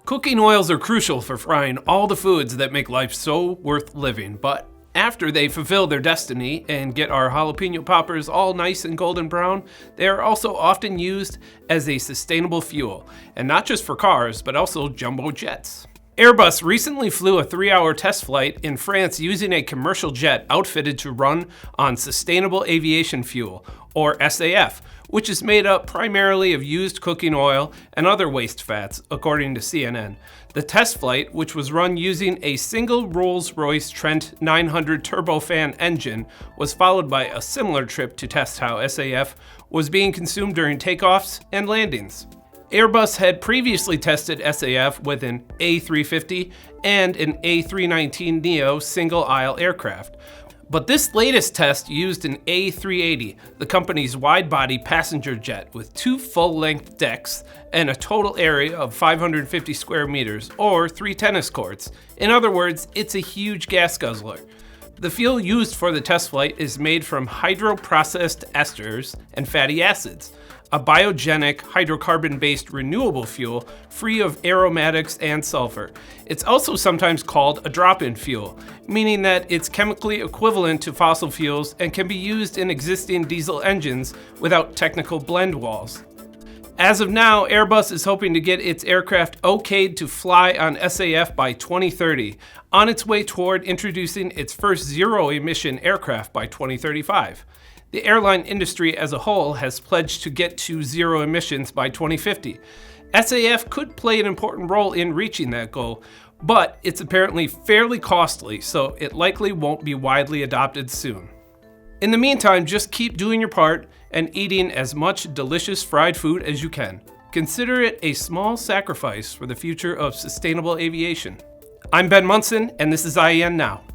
Cooking oils are crucial for frying all the foods that make life so worth living, but after they fulfill their destiny and get our jalapeno poppers all nice and golden brown, they are also often used as a sustainable fuel, and not just for cars, but also jumbo jets. Airbus recently flew a 3-hour test flight in France using a commercial jet outfitted to run on Sustainable Aviation Fuel, or SAF, which is made up primarily of used cooking oil and other waste fats, according to CNN. The test flight, which was run using a single Rolls Royce Trent 900 turbofan engine, was followed by a similar trip to test how SAF was being consumed during takeoffs and landings. Airbus had previously tested SAF with an A350 and an A319neo single-aisle aircraft. But this latest test used an A380, the company's wide-body passenger jet with 2 full-length decks and a total area of 550 square meters, or 3 tennis courts. In other words, it's a huge gas guzzler. The fuel used for the test flight is made from hydroprocessed esters and fatty acids, a biogenic hydrocarbon-based renewable fuel free of aromatics and sulfur. It's also sometimes called a drop-in fuel, meaning that it's chemically equivalent to fossil fuels and can be used in existing diesel engines without technical blend walls. As of now, Airbus is hoping to get its aircraft okayed to fly on SAF by 2030, on its way toward introducing its first zero-emission aircraft by 2035. The airline industry as a whole has pledged to get to zero emissions by 2050. SAF could play an important role in reaching that goal, but it's apparently fairly costly, so it likely won't be widely adopted soon. In the meantime, just keep doing your part and eating as much delicious fried food as you can. Consider it a small sacrifice for the future of sustainable aviation. I'm Ben Munson, and this is IAN Now.